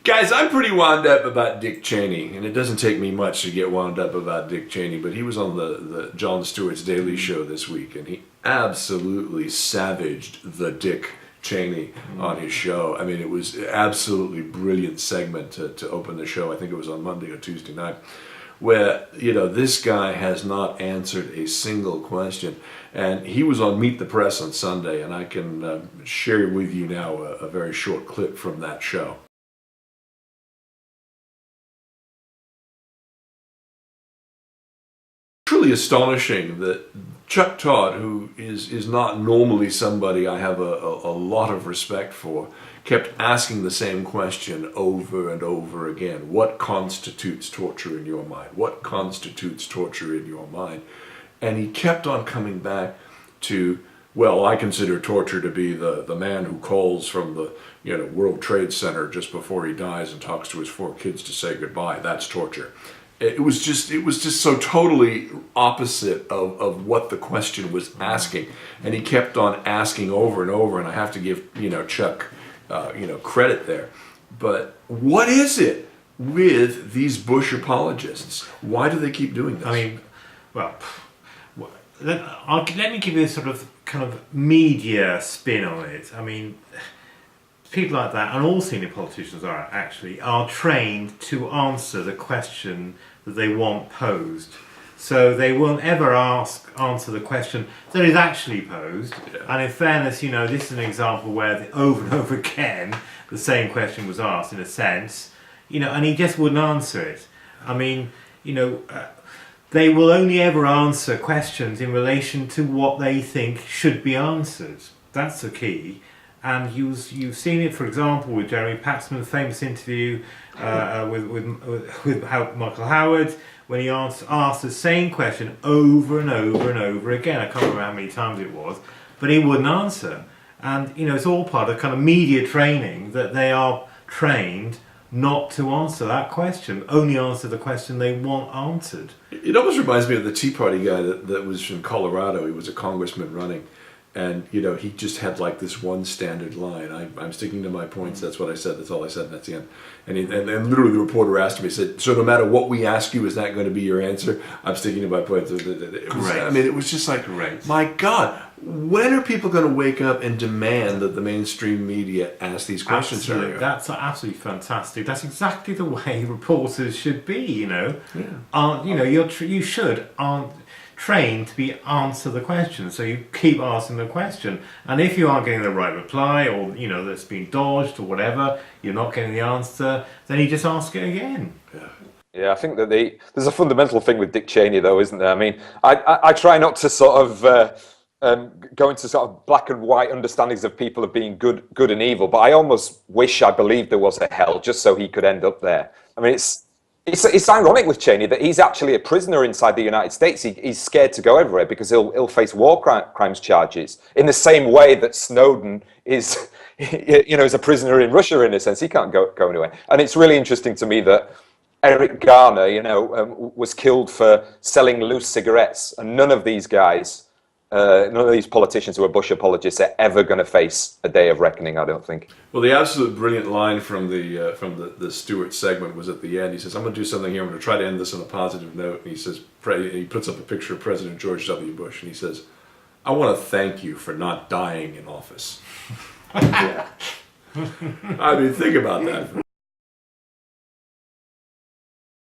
Guys, I'm pretty wound up about Dick Cheney, and it doesn't take me much to get wound up about Dick Cheney, but he was on the Jon Stewart's Daily Show this week, and he absolutely savaged the Dick Cheney on his show. I mean, it was absolutely brilliant segment to open the show. I think it was on Monday or Tuesday night, where, you know, this guy has not answered a single question. And he was on Meet the Press on Sunday, and I can share with you now a very short clip from that show. Truly astonishing that Chuck Todd, who is not normally somebody I have a lot of respect for, kept asking the same question over and over again. What constitutes torture in your mind? What constitutes torture in your mind? And he kept on coming back to, well, I consider torture to be the man who calls from the World Trade Center just before he dies and talks to his 4 kids to say goodbye. That's torture. It was just so totally opposite of what the question was asking, and he kept on asking over and over. And I have to give Chuck credit there. But what is it with these Bush apologists? Why do they keep doing this? I mean, well, let me give you a sort of kind of media spin on it. I mean, people like that, and all senior politicians are trained to answer the question that they want posed. So they won't ever answer the question that is actually posed. Yeah. And in fairness, this is an example where over and over again the same question was asked in a sense, and he just wouldn't answer it. I mean, they will only ever answer questions in relation to what they think should be answered. That's the key. And you've seen it, for example, with Jeremy Paxman's famous interview with Michael Howard, when he asked the same question over and over and over again. I can't remember how many times it was, but he wouldn't answer. And it's all part of kind of media training, that they are trained not to answer that question, only answer the question they want answered. It almost reminds me of the Tea Party guy that was from Colorado. He was a congressman running. And, he just had like this one standard line. I'm sticking to my points. That's what I said. That's all I said. And that's the end. And literally the reporter asked him, he said, so no matter what we ask you, is that going to be your answer? I'm sticking to my points. It was just like, my God, when are people going to wake up and demand that the mainstream media ask these questions? Absolutely. That's absolutely fantastic. That's exactly the way reporters should be, Yeah. You should trained to be answer the question, so you keep asking the question, and if you aren't getting the right reply, or that's been dodged or whatever, you're not getting the answer, then you just ask it again. Yeah, I think that there's a fundamental thing with Dick Cheney, though, isn't there? I mean, I try not to sort of go into sort of black and white understandings of people of being good and evil, but I almost wish I believed there was a hell just so he could end up there. I mean, It's ironic with Cheney that he's actually a prisoner inside the United States. He's scared to go everywhere because he'll face war crimes charges. In the same way that Snowden is, is a prisoner in Russia in a sense. He can't go anywhere. And it's really interesting to me that Eric Garner, was killed for selling loose cigarettes, and none of these guys, none of these politicians who are Bush apologists are ever going to face a day of reckoning, I don't think. Well, the absolute brilliant line from the Stewart segment was at the end. He says, I'm going to do something here. I'm going to try to end this on a positive note. And he says, he puts up a picture of President George W. Bush, and he says, I want to thank you for not dying in office. I mean, think about that.